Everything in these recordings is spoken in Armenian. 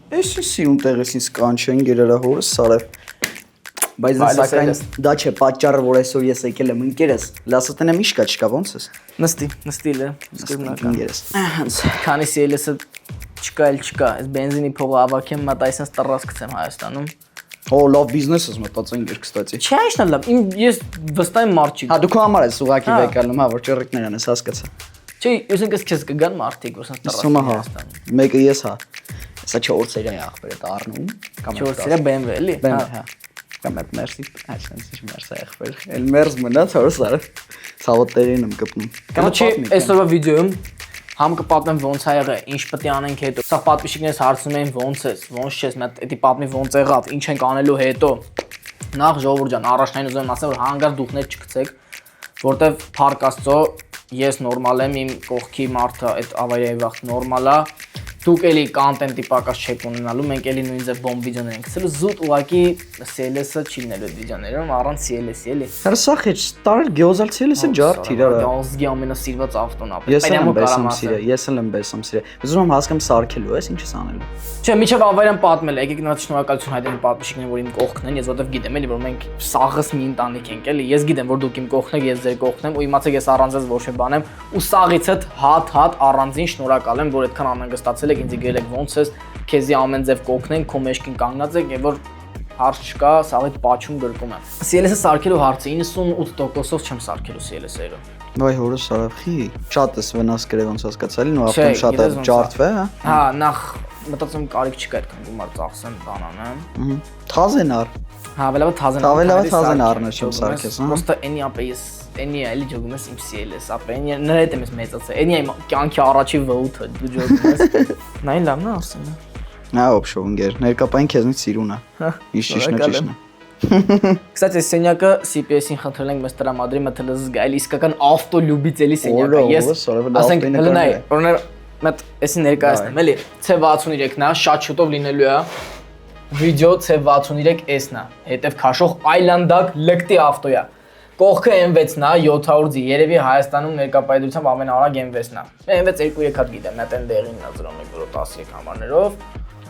Էս սիրուն տեղից ինձ կանչեն գերերա հորս Սարև։ Բայց սակայն դա չէ պատճառը, որ այսօր ես եկել եմ ընկերս։ Լասը տնեմ ի՞նչ կա, չկա, ոնց ես։ Նստիլ է, սկզբնական։ Ընկերս։ Քանի CLS-ը չկա, այս բենզինի փողը ավակեմ, մատ այսպես տրաս գցեմ Հայաստանում։ Օ, լավ բիզնես ես մտածել ինքեր, կստացի։ Չէ, ինչն է լավ, ես վստահ եմ մարդ չի։ Հա դու քո համար ես ուղակի վեկալում, հա, որ ճռիկներն ես հասկացա։ Չէ, ուսենք քեզ կգան մարդիկ, որ սենց տրաս։ Սումա հա։ Մեկը ես հա։ Սա 4 սերիա ախպեր է առնում։ 4 սերիա BMW էլի։ Հա։ Կամ այդ մերսի, այսպես ինչ մերս է ախպեր։ Էլ մերս մնաց հորս արը։ Ցավոտերին եմ կպնում։ Կանոչի այսօրվա վիդեոյում համ կպատմեմ ոնց ա եղել, ինչ պետք է անենք հետո։ Սա պատվիշիկներս հարցնում էին ոնց ես, ոնց չես, մատ էդի պատմի ոնց եղավ, ինչ ենք անելու հետո։ Նախ ժողովուրդ ջան, առաջնային ուզում եմ ասել, որ հանգար դուխներ չգցեք, որտեվ Փառք Աստծո ես նորմալ եմ, իմ կողքի մարդը այդ ավարիայի վաղ նորմալ է։ Դուք էլի կոնտենտի պակաս չեք ունենալու, մենք էլի նույն ձև բոմբ վիդեոներ ենք գցելու, զուտ ուղակի CLS-ը չի լինելու այդ վիդեոներում, առանց CLS-ի էլի։ Հələ սա քեջ տարել գեոզալ CLS-ը ջարդ իրար։ Ազգի ամենասիրված ավտոն է։ Ես եմ բեսամ սիրել, ես եմ բեսամ սիրել։ Ուզում եմ հասկամ սարքելու ես, ինչ ես անելու։ Չէ, միջև ավարյան պատմել, եկեք նա շնորհակալություն հայտնեմ պատմիչիկներին, որ իմ կողքն են, ես որովհետև գիտեմ էլի, որ մենք սաղս մի ընտանիք ենք էլի։ Ես գիտեմ, որ դուք իմ կողքն եք, ես ձեր կողքն եմ, ու իմացեք ես առանց ես ոչ մի բան եմ, ու սաղից հետ հատ առանձին շնորհակալ եմ, որ այդքան անհանգստացել եք, ինձ գրել եք ոնց ես, քեզի ամեն ձև կողքն ենք, քո մեջքին կանգնած եք, եւ որ հարց չկա, սաղիդ պաչում գրկում եմ։ CLS-ը սարքելու հարցը 98%-ով չեմ սարքելու CLS-երը։ Վայ հորս Սարավխի, շատ ես վնաս գրել ոնց հասկացալի, նո ավտոն շատ է ջարդվե, հա։ Հա, նախ մտածում կարիք չկա այդքան գումար ծախսեմ բանանեմ։ Թազեն առ։ Հա, վելավը թազեն առնես չեմ սարքես, հա։ Ոստը էնի ապե ես էնի էլի ջոգում ես իմ CLS, ապե էնի նրա հետ եմ ես մեծացել։ Էնի իմ կյանքի առաջի վոութը դու ջոգում ես։ Նայն լավն է ասում։ Նա օբշո ընկեր, ներկապային քեզնից սիրուն է։ Իշ ճիշտ է։ Կստացի սենյակը CPS-ին խնդրել ենք մեզ տրամադրի մթլզ զգա, էլի իսկական ավտոլյուբիցելի սենյակը։ Ես ասենք հլնայ, օրինակ մտ էսի ներկայացնեմ, էլի C63-ն է, շատ շուտով լինելու է։ Վիդեո C63S-ն է, հետև քաշող այլանդակ լկտի ավտո է։ Կողքը M6-ն է, 700G, երևի Հայաստանում ներկայությամբ ամենաարագ M6-ն է։ M6 2-3 հատ գիտեմ, նա տեն դեղինն է 0113 համարներով։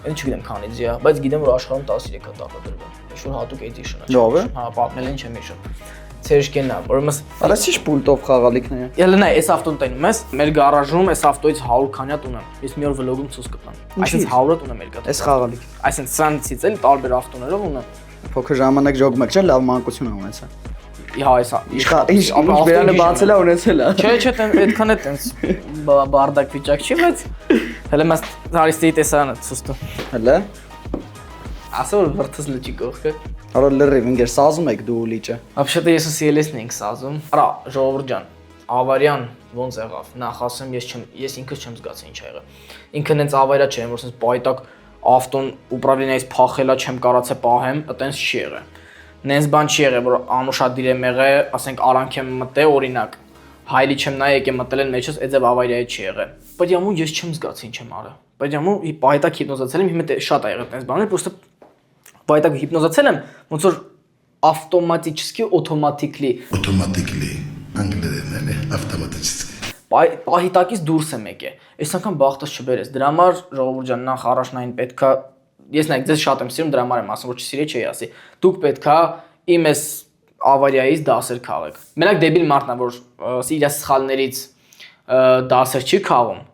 Én չգիտեմ քանի ձի է, բայց գիտեմ որ աշխարհում 13 հատ արտադրվում։ Ինչ որ հատուկ էդիշն է։ Լավ է։ Հա, պատմել են չեմ հիշում։ Ցերշկենն է, որոնց Արասիչ պուլտով խաղալիքն է։ Ելնա, այս ավտոն տենում ես, մեր գարաժում այս ավտոից 100 քանյա ունեմ։ Ես մի օր վլոգում ցույց կտամ։ Այսինքն 100-ը ունեմ մեր գտա։ Այս խաղալիք։ Այսինքն սրանցից էլ տարբեր ավտոներով ունեմ։ Փոքր ժամանակ ժողում եք, չէ՞, լավ մանկություն ունեցա։ Հա, այսա։ Ինչ վերանը բացել է ունեցել է։ Չէ, այդքան է տենց բարդակ վիճակ չի, բայց հələ մաս հարիստի տեսանը ցույց։ Հələ։ Ասա որ վրթս լճի կողքը։ Արա լրիվ ինգեր սազում եք դու լիճը։ Вообще-то ես CLS-ն ենք սազում։ Արա, ժողովուրդ ջան, ավարյան ոնց եղավ։ Նախ ասեմ, ես ինքս չեմ զգացել ինչ ա եղել։ Ինքն հենց ավարիա չէ, որ sense պայտակ ավտոն ուպրավլենիայից փախելա չեմ կարացե պահեմ, այտենց չի եղել։ Նենց բան չի եղել, որ անուշադիր եմ եղել, ասենք արանք եմ մտել, օրինակ, հայլի չեմ նայ եկեմ մտել են մեջս, այդ ձև ավարիայի չի եղել։ Բայց յամու ես չեմ զգացել ինչ եմ արել։ Բայց յամու պայտակ հիպնոզացել եմ, հիմա շատ ա եղել այդպես բաներ, պրոստը պայտակ հիպնոզացել եմ, ոնց որ ավտոմատически անգլերեն էլի, ավտոմատически։ Պահիտակից դուրս եմ եկել։ Այս անգամ բախտս չբերես։ Դրա համար ժողովուրդ ջան, նախ առաջնային պետքա ես նայեք ձեզ շատ եմ սիրում, դրա համար եմ ասում, որ չսիրե չի ասի։ Դուք պետքա իմ այս ավարիայից դասեր քաղեք։ Մենակ դեբիլ մարդն է, որ իր սխալներից դասեր չի քաղում։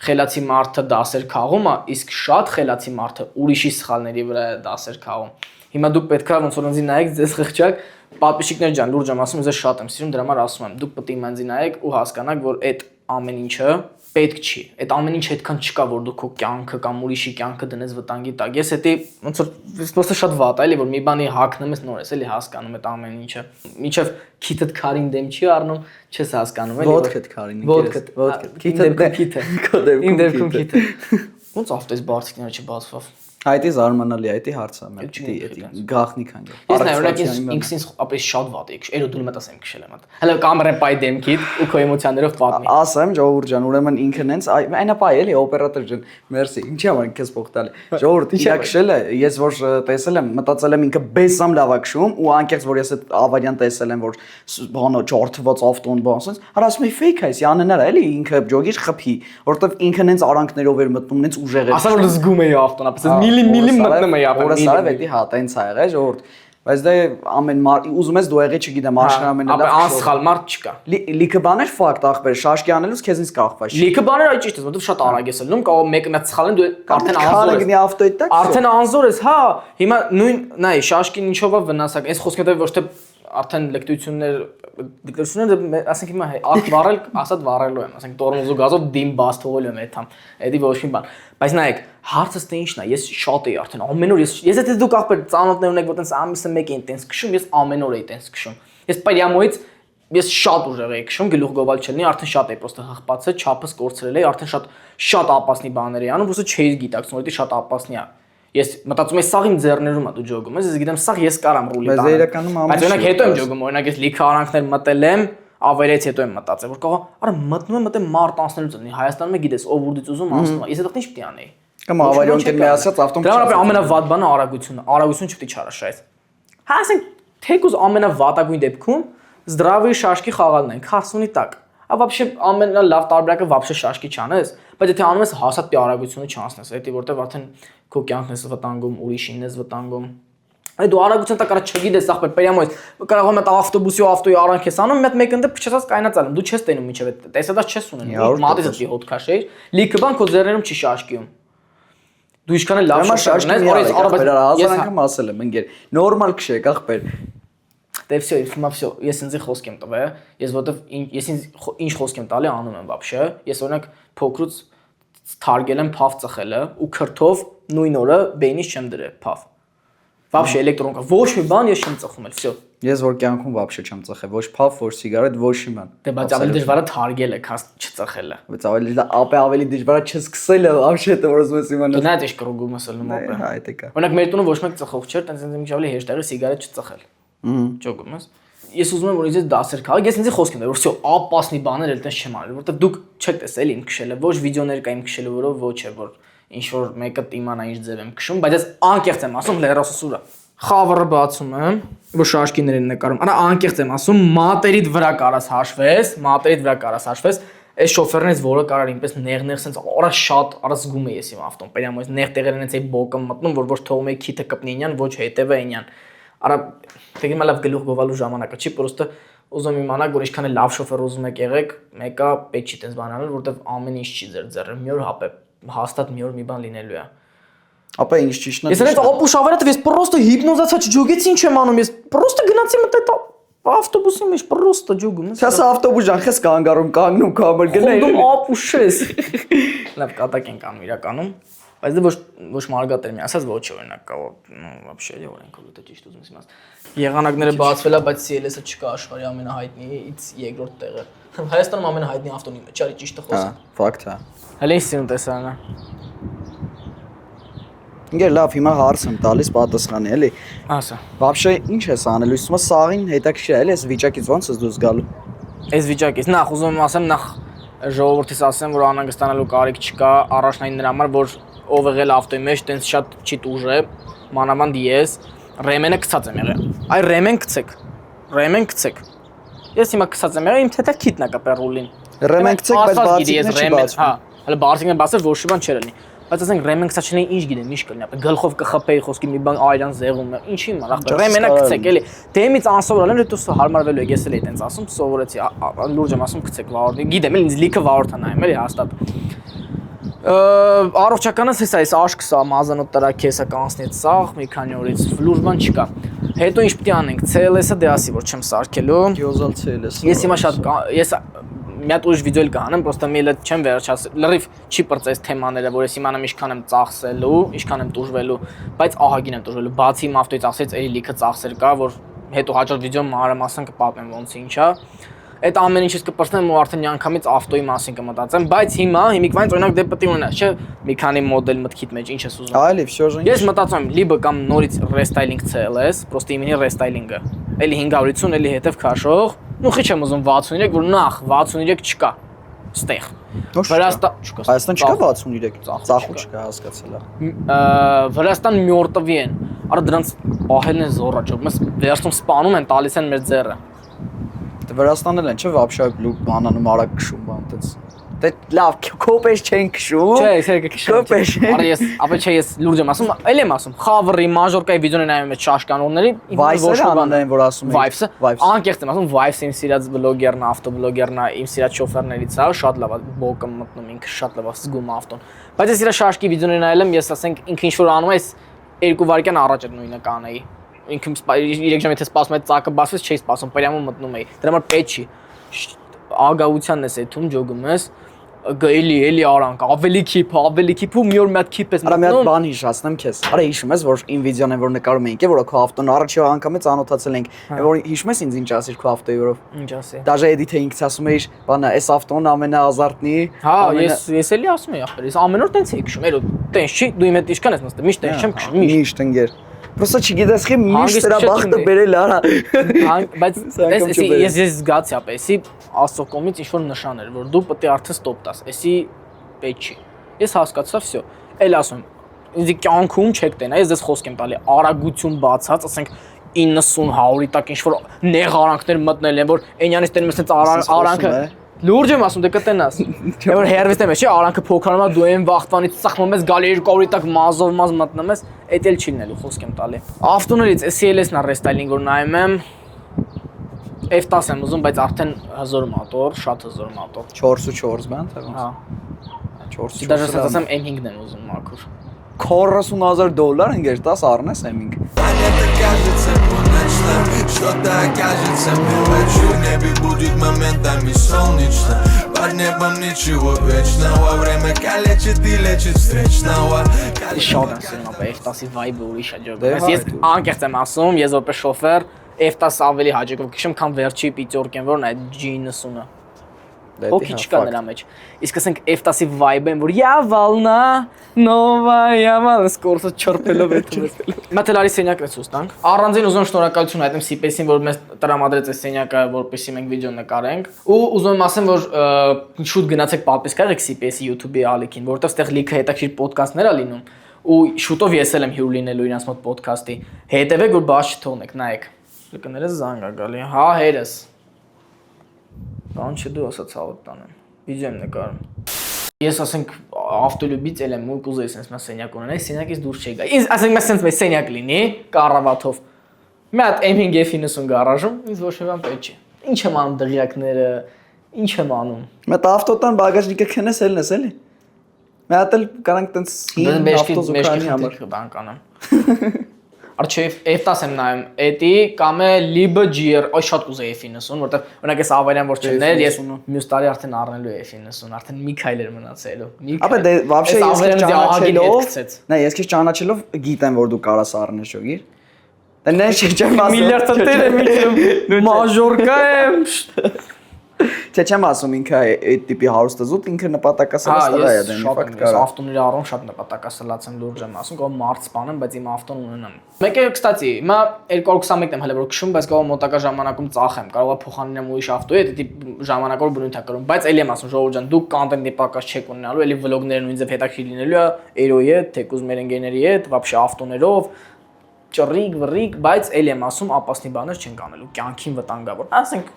Խելացի մարդը դասեր քաղում է, իսկ շատ խելացի մարդը ուրիշի սխալների վրա դասեր քաղում։ Հիմա դուք պետքա ոնց որ ինձ նայեք, ձեզ խղճակ, պատվիշիկներ ջան, լուրջ եմ ասում, ես շատ եմ սիրում, դրա համար ասում եմ, դուք պետք է ինձ նայեք ու հասկանաք, որ այդ ամեն ինչը պետք չի։ Այդ ամեն ինչ այդքան չկա, որ դու քո կյանքը կամ ուրիշի կյանքը դնես վտանգի տակ։ Ես էդի ոնց որ просто շատ վատ է, էլի որ մի բանի հակնում ես նոր ես, էլի հասկանում այդ ամեն ինչը։ Մինչև քիթդ քարին դեմ չի առնում, չես հասկանում, էլի։ Ոդքդ քարին։ Ոդքդ։ Քիթդ քիթը։ Իմ դեպքում քիթը։ Ոնց ավտոյից բարձիկները չբացվավ։ Այդ է զարմանալի, այդ է հարցը, մենք գախնիկ անք։ Ես նայ օրինակ ինքսինս ապրես շատ վատ է, էրո դու մտածեմ քշել եմ։ Հələ կամերան պայ դեմքիդ ու քո էմոցիաներով պատմի։ Ասեմ ժողովուրդ ջան, ուրեմն ինքն հենց այնա պայ էլի օպերատոր ջան, մերսի։ Ինչի համար քեզ փոխտալի։ Ժողովուրդ իրա քշել է, ես որ տեսել եմ, մտածել եմ ինքը բեսամ լավ է քշում ու անկեղծ որ ես այդ ավարիան տեսել եմ, որ բանո ջարդված ավտոն բան, ասես, հա ասում եմ ֆեյք է, անհնար է էլի ինքը ջոգիչ խփի, որովհետև ինքն հենց արանքներով էր մտնում, հենց ուժեղ էր։ Ասա որ զգում էի ավտոն, ապա մի միլիմ մտնում է ապա։ Օրս արավ էդի հա տենց ա եղել ժողովուրդ։ Բայց դե ամեն ուզում ես դու եղի չգիտեմ աշխարհի ամենալավ անսխալ մարդ չկա։ Լիքը բաներ ֆակտ ախպեր շաշկի անելուց քեզնից կախված չի։ Լիքը բաներ այ ճիշտ է, որովհետև շատ արագ ես լնում, կարող մեկը մեծ սխալեն դու արդեն անզոր ես։ գնի ավտոյի տակ։ Արդեն անզոր ես, հա։ Հիմա նույն, նայ, շաշկին ինչով է վնասակ։ Այս խոսքերը ոչ թե արդեն դիկտորությունները, ասենք հիմա ակ վառել, ասած վառելու եմ, ասենք տորմոզու գազով դիմ բաց թողելու եմ այդամ։ Էդի ոչ մի բան։ Բայց նայեք, հարցը ստե ինչն է, ես շատ էի արդեն ամեն օր ես եթե դուք ախպեր ծանոթներ ունեք, որ տենց ամիսը մեկ էին տենց քշում, ես ամեն օր էի տենց քշում։ Ես պարյամոից ես շատ ուժեղ էի քշում, գլուխ գովալ չլինի, արդեն շատ էի պրոստը հղպացել, չափս կորցրել էի, արդեն շատ ապասնի բաներ էի անում, ուսը չէի գիտակցում, որ դա շատ ապասնի է։ Ես մտածում եմ սաղ իմ ձեռներում է դու ջոգում ես, ես գիտեմ սաղ ես կարամ ռուլի տանեմ։ Բայց իրականում բայց օրինակ հետո եմ ջոգում, օրինակ ես լիքը արանքներ մտել եմ, ավերից հետո եմ մտածել, որ կարող արա մտնում եմ մտեմ մարտ անցնելուց լինի, Հայաստանում է գիտես, ով ուրդից ուզում անցնում է։ Ես այդտեղ ինչ պիտի անեի։ Կամ ավարիոն դեմ միացած ավտոմատ։ Դրա համար ամենավատ բանը արագությունն է, արագություն չպիտի չարաշայես։ Հա ասենք թեկուզ ամենավատագույն դեպքում здравый շաշկի խաղալն են 40-ի տակ։ Ա вообще ամենալավ տարբերակը вообще շաշկի չանես, բայց եթե անում ես հասարակ արագությունը չանցնես, դա որտեվ արդեն քո կյանքն ես վտանգում, ուրիշին ես վտանգում։ Այդ դու արագության տակ արա չգիտես ախպեր, պերյամոյս կարող եմ այդ ավտոբուսի ու ավտոյի արանք ես անում, մեկ ընդ փչացած կայնած ալում, դու չես տենում միջև այդ տեսադած չես ունենում, մատից դի հոտ քաշեիր, լիքը բան քո ձեռներում չի շաշկիում։ Դու ինչքան էլ լավ շաշկի ես արաբեր հազար անգամ ասել եմ ընկեր, նորմալ քշեք ախպեր։ Դե վсё, հիմա վсё, ես ինձ խոսք եմ տվել, ես որովհետև ես ինչ խոսք եմ տալի անում եմ вообще, ես օրինակ փոքրուց թարգել եմ փավ ծխելը ու քրթով նույն օրը բեյնից չեմ դրել փավ։ Вообще էլեկտրոնկա ոչ մի բան ես չեմ ծխում էլ, վсё։ Ես որ կյանքում вообще չեմ ծխել, ոչ փավ, ոչ սիգարետ, ոչ մի բան։ Դե բայց ավելի դժվար է թարգելը, քան չծխելը։ Բայց ավելի դժվար է չսկսելը, вообще դե որ ուզում ես իմանալ։ Դու նա դեշ կրուգում ես լնում ապա։ Հա, դա կա։ Օրինակ մեր տունը ոչ մեկ ծխող չէր, տենց ինչ ավելի հեշտ է սիգարետ չծխել։ Ճոգում ես։ Ես ուզում եմ որ ինձ դասեր քաղաք, ես ինձ խոսք եմ տվել, որ վсё, ապասնի բաներ էլ տես չեմ արել, որովհետև դուք չեք տեսել իմ քշելը, ոչ վիդեոներ կա իմ քշելը, որով ոչ է, որ ինչ որ մեկը իմանա ինչ ձև եմ քշում, բայց ես անկեղծ եմ ասում, լերասուսուրա։ Խավարը բացում եմ, որ շաշկիներին նկարում։ Արա անկեղծ եմ ասում, մատերիդ վրա կարաս հաշվես, մատերիդ վրա կարաս հաշվես, այս շոֆերն էս որը կարար ինպես նեղ սենց արա շատ արա զգում է ես իմ ավտոն, պերյամոյս նեղ տեղերն էս էի բոկը մտնում, որ ոչ թողում էի քիթը կպնի ինյան, ոչ հետևը ինյան։ Արա դեպի լավ գլուխ գովալու ժամանակը չի, պրոստը ուզում իմանալ, որ ինչքան է լավ շոֆեր ուզում եք եղեք, մեկը պետք չի տես բան անել, որովհետև ամեն ինչ չի ձեր ձեռը, մի օր հապե, հաստատ մի օր մի բան լինելու է։ Ապա ինչ ճիշտն է։ Ես այնպես ապուշ ավերատը ես պրոստը հիպնոզացա չջոգեցի ինչ եմ անում, ես պրոստը գնացի մտա ավտոբուսի մեջ պրոստը ջոգում ես։ Սա ապտոբուս ջան, խես կանգնում կամր գնա։ Դու ապուշ ես։ Լավ կատակ ենք անում իրականում, բայց դե ոչ մարգատեր մի ասած ոչ օրինակ կա, вообще էլի օրենքով դա ճիշտ ուզում ես իմաց։ Եղանակները բացվել է, բայց CLS-ը չկա աշխարհի ամենահայտնի երկրորդ տեղը։ Հայաստանում ամենահայտնի ավտոնի մեջ, արի ճիշտը խոսա։ Հա, ֆակտ է։ Հələ իսին տեսանը։ Ինգեր լավ, հիմա հարց եմ տալիս պատասխանի, էլի։ Ասա։ Вообще ինչ ես անել, ուսումա սաղին հետաքրքիր է, էլի, այս վիճակից ո՞նց ես դուրս գալու։ Այս վիճակից նախ ուզում եմ ասեմ, նախ ժողովրդից ասեմ, որ անհանգստանալու կարիք չկա, առաջնային նրա համար, որ ով եղել ավտոյի մեջ, տենց շատ չի տուժե, մանավանդ ես, ռեմենը գցած եմ եղել։ Այ ռեմեն գցեք։ Ռեմեն գցեք։ Ես հիմա գցած եմ եղել, իմ թեթա քիթն է կապել ռուլին։ Ռեմեն գցեք, բայց բացիկն չի բացվում։ Հա, հələ բացիկն բացել ոչ մի բան չէր լինի։ Բայց ասենք ռեմեն գցած չլինի, ինչ գիտեմ, ինչ կլինի, ապա գլխով կխփեի խոսքի մի բան այրան զեղում է, ինչի իմանա, ռեմենը գցեք, էլի։ Դեմից անսովորալ եմ, դու հարմարվելու եք, ես էլ էի տենց ասում, սովորեցի, լուրջ եմ ասում գցեք վարորդի, գիտեմ, էլ ինձ լիքը վարորդ է նայում, էլի հաստատ։ Առողջականս հեսա էս աշկ սա մազանոտ տրակ հեսա կանցնեց սաղ մի քանի օրից լուրջ բան չկա։ Հետո ինչ պիտի անենք, CLS-ը դե ասի որ չեմ սարքելու։ Գյոզալ CLS։ Ես հիմա շատ ես մի հատ ուժ վիդեո կանեմ, պրոստը մի էլ չեմ վերջացել։ Լրիվ չի բրծես թեմաները, որ ես իմանամ ինչքան եմ ծախսելու, ինչքան եմ տուժվելու, բայց ահագին եմ տուժվելու։ Բացի իմ ավտոյի ծախսերից էլի լիքը ծախսեր կա, որ հետո հաջորդ վիդեոում մանրամասն կպատմեմ ոնց ինչա։ Այդ ամեն ինչից կպրծնեմ ու արդեն միանգամից ավտոյի մասին կմտածեմ, բայց հիմիկվանից օրինակ դե պետք է ունենա, չէ՞, մի քանի մոդել մտքիդ մեջ ինչ ես ուզում։ Այլի, всё же։ Ես մտածում եմ, լիբը կամ նորից restyling CLS, պրոստը իմենի restyling-ը։ Էլի 550, էլի հետև քաշող, ու խիչ եմ ուզում 63, որ նախ 63 չկա։ Ստեղ։ Հայաստան չկա 63, ծախու չկա, հասկացել եմ։ Վրաստան մյորտվի են։ Արա դրանց պահելն է զորա, ջոկ, մեզ վերցնում սպանում են, տալիս են մեր ձեռը։ Վրաստանն էլ են, չէ՞, вообще բանանում արագ քշում բան այդպես։ Դե լավ, քոպես չեն քշում։ Չէ, սերկը քշում։ Քոպես։ Արա ես, ապա չէ ես լուրջ եմ ասում, էլ եմ ասում, խավրի, մաժորկայի վիդեոն նայում եմ շաշկանորների, Vice-ը անունն որ ասում է։ Vice-ը։ Անկեղծ եմ ասում, Vice-ը իմ սիրած բլոգերն, ավտոբլոգերն, իմ սիրած շոֆերներից է, շատ լավ է, բոկը մտնում ինքը շատ լավ է, զգում ավտոն։ Բայց ես իր շաշկի վիդեոն նայել եմ, ես ասենք ինքը ինչ որ անում է, 2 վայրկյան առաջ այդ նույնը կանեի։ Ինքը 3 ժամ եթե սպասում է ծակը բացվեց, չի սպասում, պրյամը մտնում էի։ Դրա համար պետք չի։ Ագահությանն ես այդում ջոգում ես, էլի արանք, ավելի քիփ ու մի օր մի հատ քիփ ես Արա մի հատ մտնում։ բան հիշացնեմ քեզ։ Արա հիշում ես որ ին վիդեոն են որ նկարում էինք, որ քո ավտոն առաջի անգամից անոթացել ենք, որ հիշում ես ինձ ինչ ասիր քո ավտոյով։ Ինչ ասի։ Դաժե էդիթը ինքս ասում էիր, բանա, այս ավտոն ամենաազարտնի։ Հա, ես էլի ասում եմ ախպեր, ես ամեն օր տենց էի քշում, էլի տենց չի, դու իմ հետ իշքան ես նստել, միշտ տենց չեմ քշում, միշտ։ Միշտ ընկեր։ Պրոստը չգիտես խի միշտ դրա բախտը բերել արա։ Բայց ես զգացի ապա, էսի Աստծո կողմից ինչ որ նշան էր, որ դու պետք է արդեն ստոպ տաս, էսի պետք չի։ Ես հասկացա, վсё, էլ ասում, ինձ կյանքում չեք տենա, ես դες խոսք եմ տալի, արագություն բացած, ասենք 90-100-ի տակ ինչ որ նեղ արանքներ մտնել են, որ այնյանից տենում ես արանքը լուրջ եմ ասում, դե կտենաս։ Եվ որ հերվիստ եմ, չի արանքը փոքրանում է, դու այն վախտվանից ծխմում ես, գալի 200-ի տակ մազով մազ մտնում ես, էդ էլ չի լինելու, խոսք եմ տալի։ Ավտոներից SLS-ն է ռեստայլինգ որ նայում եմ, F10 եմ ուզում, բայց արդեն հզոր մոտոր, շատ հզոր մոտոր։ 4.4 բան թե ոնց։ Հա։ 4.4։ Դաժե ասած եմ M5-ն եմ ուզում մաքուր։ $40,000 ընկեր, 10 առնես M5։ Планета кажется полночным, что-то окажется мелочью. В небе будет моментами солнечно, под небом ничего вечного. Время калечит и лечит встречного. Շատ եմ սիրում ապա F10-ի vibe-ը ուրիշ է ջոգում։ Ես անկեղծ եմ ասում, ես որպես շոֆեր F10 ավելի հաճիկով քշում, քան վերջի պիտյորկեն, որն է G90-ը։ Հոգի չկա նրա մեջ։ Իսկ ասենք F10-ի vibe-ը, որ «Yavalna, Nova, սկորսը չրփելով էթում։ Մատելարի սենյակն է ցույց տանք։ Առանձին ուզում շնորհակալություն հայտնեմ CPS-ին, որ մեզ տրամադրեց այս սենյակը, որպեսզի մենք վիդեո նկարենք։ Ու ուզում եմ ասեմ, որ շուտ գնացեք պատվիսկ արեք CPS-ի YouTube-ի ալիքին, որովհետև այդտեղ լիքը հետաքրքիր ոդքասթներ ա լինում։ Ու շուտով ես էլ եմ հյուր լինելու իրանց մոտ ոդքասթի։ Հետևեք, որ բաց չթողնեք, նայեք։ Կներես զանգ ա գալի։ Հա, հերս։ Բան չէ դու ասա ցավոտ տանեմ։ Վիդեո եմ նկարում։ Ես ասենք ավտոլյուբից էլ եմ ու կուզեի sense մա սենյակ ունենայի, սենյակից դուրս չի գա։ Ինձ ասենք մա sense մեծ սենյակ լինի, կառավաթով։ Մի հատ M5 F90 գարաժում, ինձ ոչ մի բան պետք չի։ Ինչ եմ անում դղյակները, ինչ եմ անում։ Մետ ավտոտան բագաժնիկը քնես ելնես էլի։ Մի հատ էլ կարանք տենց հին ավտոզուկանի համար բան կանեմ։ Արչեվ F10 եմ նայում, էդի կամ է Libre GR, այ շատ կուզեի F90, որտեղ օրինակ ես ավարյան որ չներ, ես մյուս տարի արդեն առնելու եմ F90, արդեն մի քայլ էր մնացելու։ Ապա դե вообще ես քեզ ճանաչելով, գցեց։ նայ ես քեզ ճանաչելով գիտեմ որ դու կարաս առնես շոգիր։ Դե նե չեմ ասում։ Միլիարդ տեր եմ իջում, մաժորկա եմ։ Չեմ ասում ինքը այդ տիպի հարուստը զուտ ինքը նպատակասլաց տղա է դեմի ֆակտ Ես կարա։ ավտոների առում շատ նպատակասլաց եմ լուրջ եմ ասում, կողմ մարդ սպանեմ, բայց իմ ավտոն ունենամ։ Մեկը, կստացի, հիմա 221-ն եմ հələ որ քշում, բայց կարող մոտակա ժամանակում ծախեմ, կարող է փոխանցեմ ուրիշ ավտոյի, դա տիպ ժամանակավոր բնույթ է կրում, բայց էլի եմ ասում, ժողովուրդ ջան, դուք կոնտենտի պակաս չեք ունենալու, էլի վլոգներն ու ինձ հետաքրքիր լինելու է Էրոյի հետ, թեկուզ մեր ընկերների հետ, вообще ավտոներով ճռիկ, վռիկ, բայց էլի եմ ասում, ապասնի բաներ չեն կանելու, կյանքին վտանգավոր։ Ասենք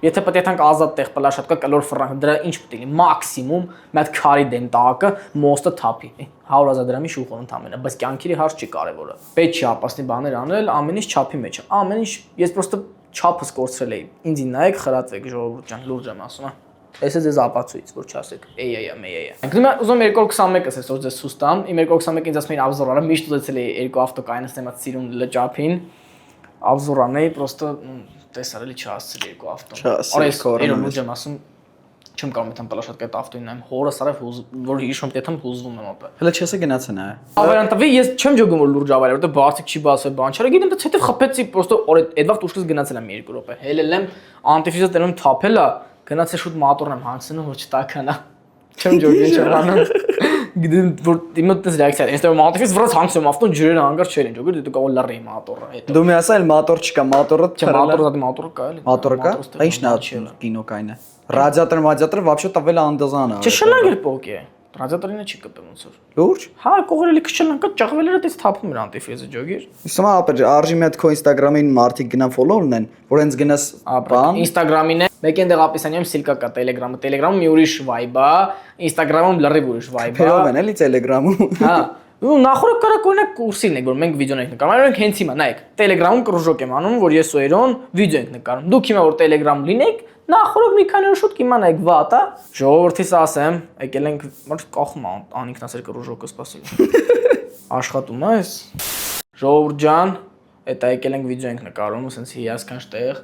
եթե պետք է թանկ ազատ տեղ պլաշատկա կլոր ֆրանկ դրա ինչ պետք է մաքսիմում մի հատ քարի դեմ տակը մոստը թափի 100,000 դրամի շուխոր ընդամենը բայց կյանքի հարց չի կարևորը պետք չի ապասնի բաներ անել ամեն ինչ չափի մեջ է ամեն ինչ ես պրոստը չափս կորցրել էի ինձին նայեք խրացեք ժողովուրդ ջան լուրջ եմ ասում Այս է ձեզ ապացույց որ չասեք էյ Ինքնին ուզում 221-ս այսօր ձեզ ցույց տամ իմ 221-ին ինձ ասում էին ավզորարը միշտ ուզեցել էի երկու ավտո կայնացնեմ այդ սիրուն լճափին ավզորանն էի պրոստը տեսարելի չհասցրի երկու ավտոն։ Արես երբ լուրջ եմ ասում, չեմ կարող մտամ պլաշատկա այդ ավտոին նայեմ, հորս արավ որ հիշում դետամ հուզվում եմ ապա։ Հələ չեսա գնացա նայ։ Ավարանտավի ես չեմ ջոգում որ լուրջ ավարի, որտեղ բարձիկ չի բասը բան չարը, գիտեմ դա հետև խփեցի, պրոստո այդ վաղ ուշքս գնացել եմ 2 րոպե։ Հելել եմ անտիֆիզը տենում թափել է, գնացել շուտ մատորն եմ հանցնում որ չտականա։ Չեմ ջոգի ինչ արանում։ Գիտեմ որ իմը տես ռեակցիա է, ինստա մատիֆից վրաց հանցում ավտոն ջրերը հանգար չեն ջոգի, դու կարող լռի մատորը հետո։ Դու մի ասա էլ մատոր չկա, մատորը Չէ, մատորը կա էլի։ Մատորը կա։ Ինչն է կինո կայնը։ Ռադիատոր, ռադիատորը вообще տվել անդազան է։ Չէ, շլանգ էլ պոկի է։ Ռադիատորինը չի կպեմ ոնց որ։ Լուրջ։ Հա, կողերելի քշել ընկա ճղվել էր այդպես թափում էր անտիֆրիզը ջոգիր։ Իսկ հիմա ապեր արժի մի հատ քո Instagram-ին մարդիկ գնան follow-ն են, որ հենց գնաս բան։ Instagram-ին է, մեկին դեղ Ապիսանյանը սիլկա կա Telegram-ը, Telegram-ում մի ուրիշ vibe է, Instagram-ում լրիվ ուրիշ vibe է։ Փերով են էլի Telegram-ում։ Հա։ Ու նախորդ կարա կորնակ կուրսին եք որ մենք վիդեոներ ենք նկարում, այլ մենք հենց հիմա նայեք Telegram-ում կրուժոկ եմ անում, որ ես ու Էրոն վիդեո ենք նկարում։ Դուք հիմա որ Telegram լինեք, նախորդ մի քանի օր շուտ կիմանայիք վատ, հա։ Ժողովրդիս ասեմ, եկել ենք մոտ կախում անիկն ասել կրուժոկը սպասելու։ Աշխատում է էս։ Ժողովուրդ ջան, էտա եկել ենք վիդեո ենք նկարում, ասենց հիասքանչ տեղ,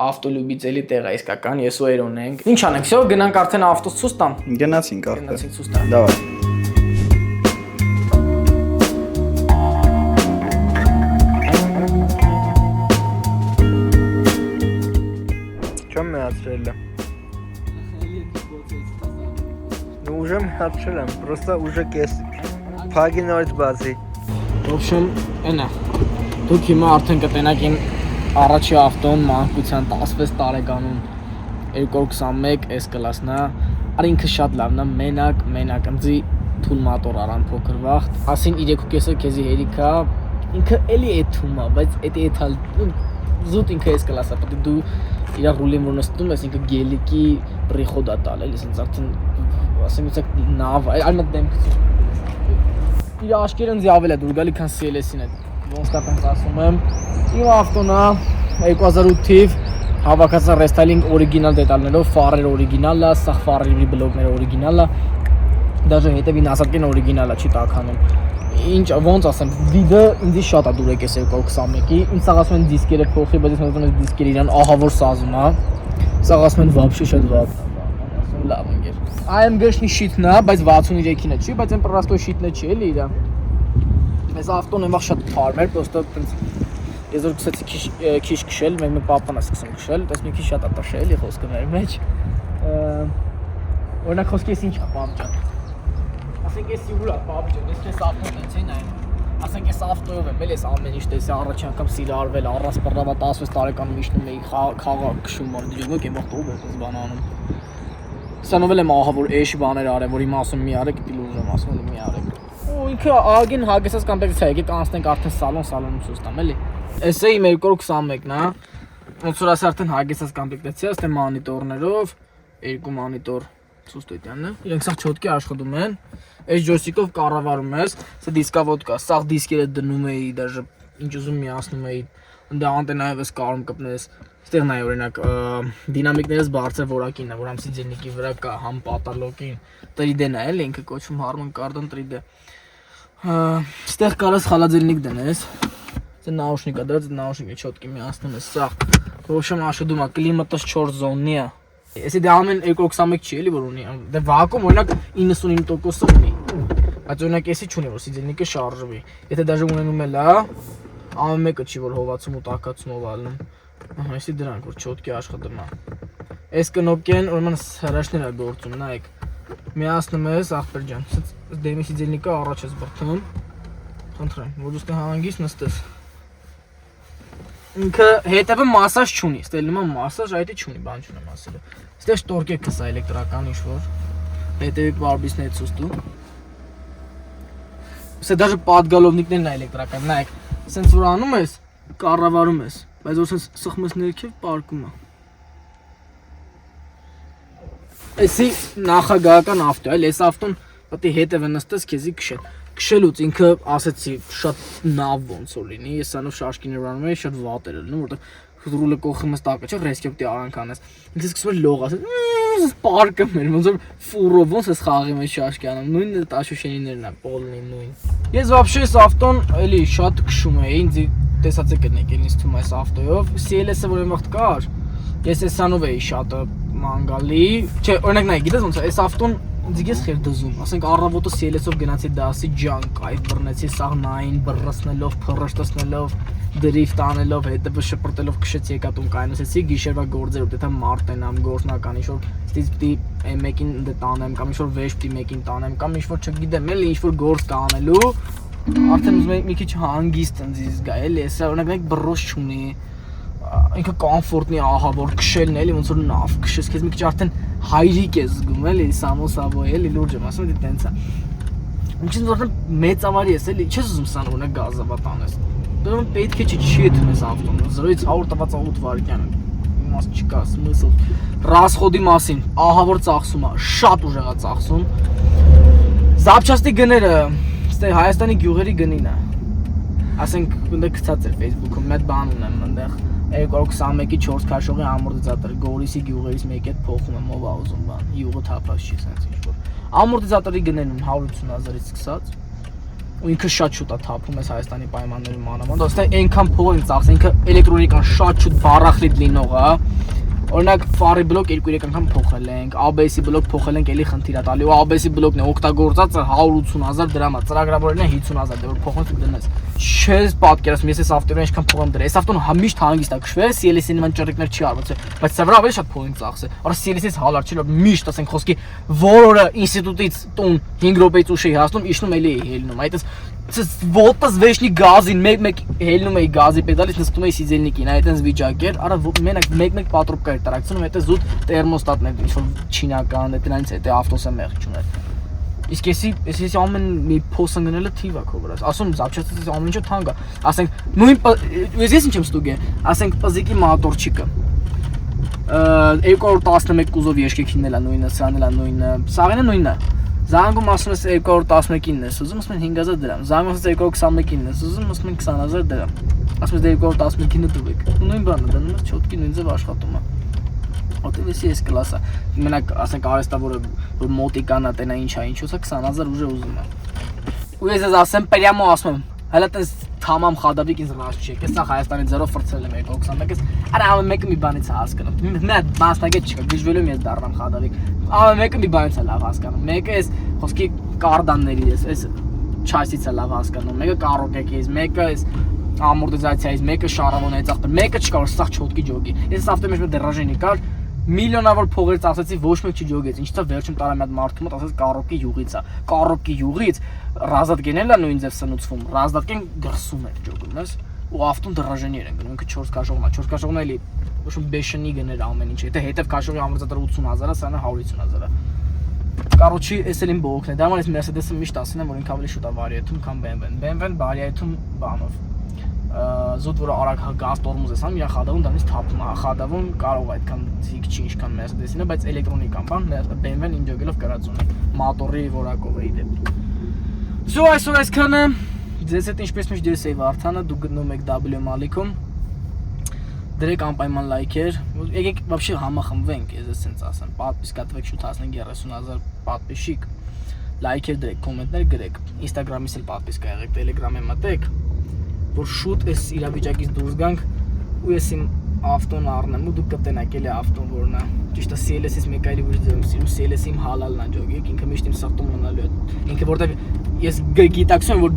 ավտոլյուբիցելի տեղ է իսկական, ես ու Էրոնն ենք։ Ինչ անենք, всё, գնանք արդեն ավտոս ցույց տամ։ Գնացինք արդեն։ Գնացինք ցույց տամ։ Դավայ։ Չեմ միացրել եմ։ Ну уже միացրել եմ, просто уже կեսիկ։ Փագի նորից բացի։ В общем, այնա։ Դուք հիմա արդեն կտենաք իմ առաջի ավտոն մանկության 16 տարեկանում 221 S-կլասնա, արինքը շատ լավն է, մենակ ընձի թույլ մոտոր արան փոքր վախտ, ասին 3.5-ը քեզի հերիքա, ինքը էլի է թումա, բայց էդ էթալ զուտ ինքը S-կլասա, պետք է դու իր ռուլին որ նստում ես, ինքը գելիկի պրիխոդ է տալ, էլի ասենց արդեն ասեմ ուսակ նավ, այլ մտ դեմք իր աշկերն ձի ավել է դուր գալի քան CLS-ին է, ոնց կապենց ասում եմ, իմ ավտոնա 2008 թիվ հավաքածա ռեստայլինգ օրիգինալ դետալներով, ֆարեր օրիգինալ է, սաղ ֆարերի բլոկները օրիգինալ է, դաժե հետևին ասարկեն օրիգինալ է, չի տաքանում, ինչ, ոնց ասեմ, վիդը ինձի շատ է դուր եկես 221-ի, ինձ սաղ ասում են դիսկերը փոխի, բայց ես մոտում ես դիսկերը իրան ահավոր սազում է, սաղ ասում են վաբշի շատ վատ, ասում լավ ընգեր, AMG-շնի շիթն է, բայց 63-ին է չի, բայց են պրաստոյ շիթն է չի էլի իրա, մեզ ավտոն եմ վաղ շատ թարմ էր, պրոստը ես որ սկսեցի քիչ քշել, մեկ պապան է սկսում քշել, դες մի քիչ շատ է տշել, էլի խոսքը մեր մեջ, օրինակ խոսքի ես ինչ է պապ ջան, ասենք ես սիգուր է պապ ջան, ես քեզ ավտոն տենց են այն, ասենք ես ավտոյով եմ, էլ ես ամեն ինչ տեսի առաջի անգամ սիրարվել, առած պռավա 16 տարեկանում իջնում էի խաղա քշում ալ դիժոգ եմ ախտով ես բան անում։ Սանով եմ ահավոր էշ բաներ արել, որ հիմա ասում մի արեք, դի լուրջ եմ ասում եմ մի արեք։ Ու ինքը ագին հագեցած կամպեկցիա եկեք անցնենք արդեն սալոնում ցույց տամ, էլի։ Էսե իմ 221-ն է։ Ոնց որ ասա արդեն հագեցած կամպեկտացիա, ստե մոնիտորներով, երկու մոնիտոր ցույցտետյանն է։ Իրենք սա չոտկի աշխատում են։ Այս ջոյստիկով կառավարում ես, սա դիսկավոդ կա, սա դիսկերը դնում էի, դաժե ինչ ուզում միացնում էի, դա անտենայով ես կարում կպնես։ Ստեղ նայ օրինակ դինամիկներս բարձր որակին է, որ համ սիձենիկի վրա կա, համ պատալոկին 3D-ն է, էլի ինքը կոչվում Harman Kardon 3D։ Ստեղ կարաս խալաձելնիկ դնես։ Це наушника, да, это наушники четкими միացնում ես, սա։ В общем, աշխատում է, կլիմատը 4 զոննի է։ Если դա ամեն 221 չի, էլի որ ունի, դե վակուում օրինակ 99%-ը ունի։ Բայց օրինակ էսի չունի, որ սիձենիկը շարժվի։ Եթե դաժե ունենում էլ է, ամեն մեկը չի որ հովացում ու տակացումով ալնում։ Ահա, էսի դրանք որ չոտկի աշխատում է։ Այս կնոպկեն ուրեմն հրաշքներ է գործում, նայեք։ Միացնում ես, ախպեր ջան, դեմի սիձենիկը առաջ ես բրդում։ Խնդրեմ, որ ուստի հանգիստ նստես։ Ինքը հետևը մասաժ չունի, ստելնում է մասաժ, այդի չունի, բան չունեմ ասել։ Ստեղ շտորկ է կսա էլեկտրական ինչ-որ, հետևի բարբիսն է ցուստու։ Սա դաժե պատգալովնիկներն է էլեկտրական, նայեք, սենց որ անում ես, կառավարում ես, բայց որ սենց սխում ես ներքև, պարկում է։ Էսի նախագահական ավտո է, էլ ես ավտոն պետք է հետևը նստես քեզի քշել։ Քշելուց ինքը ասեցի շատ նավ ոնց որ լինի, ես սանով շաշկիներ անում էի, շատ վատ էր լինում, որտեղ ռուլը կողքը մստակը չէ, ռեսկե պետք է արանք անես։ Ինքը սկսում էր լող ասել, պարկը մեր ոնց որ ֆուրով ոնց էս խաղի մեջ շաշկի անում, նույնը տաշուշենիներն է, պոլնի նույն։ Ես вообще այս ավտոն էլի շատ քշում էի, ինձ տեսած եք եք ինձ թվում այս ավտոյով, CLS-ը որ այն վաղտ կար, ես էսանով էի շատ մանգալի, չէ, օրինակ նայ, գիտես ոնց է, այս ավտոն Ձիգես խեր դզում, ասենք առավոտը CLS-ով գնացի դասի ջան կայֆ բռնեցի սաղնային, բռրացնելով, փռշտացնելով, դրիֆտ անելով, հետևը շպրտելով քշեցի եկա տուն կայնոսեցի, գիշերվա գործերով, դե մարտնամ, գործնական ինչ-որ ստից պիտի M1-ին դե տանեմ, կամ ինչ-որ վեժ պիտի մեկին տանեմ, կամ ինչ-որ չգիտեմ, էլի ինչ-որ գործ կանելու, արդեն ուզում եմ մի քիչ հանգիստ ընձի զգա, էլի, հեսա օրինակ մեկ բռոս չունի, ինքը կոմֆորտնի ահավոր քշելն էլի ոնց որ նավ քշես, քեզ մի քիչ արդեն հայրիկ է զգում էլի սամոսավոյ էլի լուրջ եմ ասում դե տենց է ինչին որ մեծ ավարի ես էլի չես ուզում սան օրինակ գազավատ անես դու պետք է չի դնես ավտոն 0-ից 100 տված 8 վայրկյան իմաստ չկա смысл ռասխոդի մասին ահա որ ծախսում է շատ ուժեղ է ծախսում զապչաստի գները ստե Հայաստանի գյուղերի գնին է ասենք այնտեղ գցած էր Facebook-ում մեծ բան ունեմ այնտեղ 221-ի 4 քաշողի ամորտիզատոր Գորիսի գյուղերից մեկի հետ փոխում եմ ով ա ուզում բան յուղը թափած չի sense ինչ որ ամորտիզատորի գներն 180,000-ից սկսած ու ինքը շատ շուտ է թափում էս Հայաստանի պայմանների մանավանդ ոստե այնքան փող են ծախսել ինքը էլեկտրոնիկան շատ շուտ բարախլիտ լինող է օրինակ ֆարի բլոկ 2-3 անգամ փոխել ենք ABS-ի բլոկ փոխել ենք էլի խնդիր է տալի ու ABS-ի բլոկն է օգտագործածը 180,000 դրամ է ծրագրավորելն է 50,000 դե որ փոխանց դնես չես պատկերացնում ես այս ավտոյին ինչքան փող եմ դրել այս ավտոն միշտ հանգիստ է քշվել CLS-ի նման ճռիկներ չի արվացել բայց սա վրա ավելի շատ փող են ծախսել արա CLS-ից հալար չի որ միշտ ասենք խոսքի որը ինստիտուտից տուն 5 րոպեից ուշ էի հասնում իջնում էլի էի հելնում այդպես Voltas վեշնի գազին մեկ հելնում էի գազի պեդալից նստում էի սիզելնիկին այդպես վիճակ էր արա մենակ մեկ պատրոպկա էր տրակցնում հետո զուտ տերմոստատներ ինչ որ չինական դա դրանից հետո ավտոսը մեղք չուներ իսկ էսի ամեն մի փոսն գնելը թիվ է քո վրա ասում զապչացած ամեն ինչը թանկ է ասենք նույն ես ինչ եմ ստուգել ասենք պզիկի մոտորչիկը 211 կուզով եշկեքին էլա նույնը սրանն էլա նույնը սաղենը նույնն է Զանգում ասում ես 219-ին ես ուզում ասում են 5,000 դրամ զանգում ես 221-ին ես ուզում ասում են 20,000 դրամ ասում ես 215-ին դուք նույն բանը դնում ես չոտքի նույն ձև աշխատում է Ոտևեսի էս կլասը մենակ ասենք արեստավորը որ մոտիկան է տենա ինչա ինչոց է 20,000 ուժը ուզում է ու ես ասեմ պրյամո ասում եմ հələ տես թամամ խադավիկ ինձ ռաշ չի եկես սա Հայաստանի ձեռով ֆրցել եմ 221-ից արա ամեն մեկը մի բանից է հասկանում մի հատ մասնագետ չկա գժվելու եմ ես դառնամ խադավիկ ամեն մեկը մի բանից է լավ հասկանում մեկը էս խոսքի կարդանների էս չասից է լավ հասկանում մեկը կարոկեկից մեկը էս ամորտիզացիայից մեկը շարավոնից ախտը մեկը չկա որ սա չոտքի ջոգի ես ավտոյի մեջ դերաժենի կար միլիոնավոր փողեր ծախսեցի ոչ մեկ չջոգեց ինչ ցա վերջում տարա մի հատ մարդու մոտ ասած կարոկի յուղից է կարոկի յուղից ռազատկեն էլա նույն ձև սնուցվում ռազատկեն գրսում էր ջոգում ես ու ավտոն դերաժենի էր ընկնում ինքը 4 քաշողն է 4 քաշողն էլի ոչ մի բեշնի գներ ամեն ինչ հետո քաշողի ամորտիզատորը 80,000-ը սա 150,000-ը Կարոչի էս էլ իմ բողոքն է դա համար ես Mercedes-ը միշտ ասում եմ որ ինքը ավելի շուտ է վարիայթում քան BMW-ն BMW-ն վարիայթում բանով զուտ որ արագ գազ տորմոզ ես անում իր խադավում դրանից թափում է խադավում կարող է այդքան ցիկ չի ինչքան Mercedes-ին է բայց էլեկտրոնիկան բան BMW-ն ինջոգելով կրած ունի մոտորի որակով է իդեպ Սո այսօր այսքանը ձեզ հետ ինչպես միշտ դերս էի Վարդանը դուք գտնում եք W Malik-ում դրեք անպայման լայքեր եկեք вообще համախմբվենք ես ասենց ասեմ պատվիսկատվեք շուտ հասնենք 30,000 պատվիշիկ լայքեր դրեք կոմենտներ գրեք Instagram-ից էլ պատվիսկա եղեք Telegram-ը մտեք որ շուտ էս իրավիճակից դուրս գանք ու ես իմ ավտոն առնեմ ու դուք կտենաք էլի ավտոն որն է ճիշտ է CLS-ից մեկ այլ ուրիշ ձևում սիրում CLS-ը իմ հալալն է ջոգիկ ինքը միշտ իմ սրտում մնալու է ինքը որտեղ ես գիտակցում եմ որ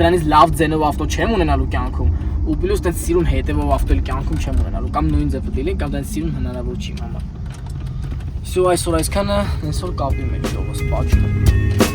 դրանից լավ ձենով ավտո չեմ ունենալու կյանքում ու պլյուս դες սիրուն հետևով ավտոյի կյանքում չեմ ունենալու կամ նույն ձևը դիլին կամ դες սիրուն հնարավոր չի համար Սո այսօր այսքանը այսօր կապի մեջ ողոս պաճ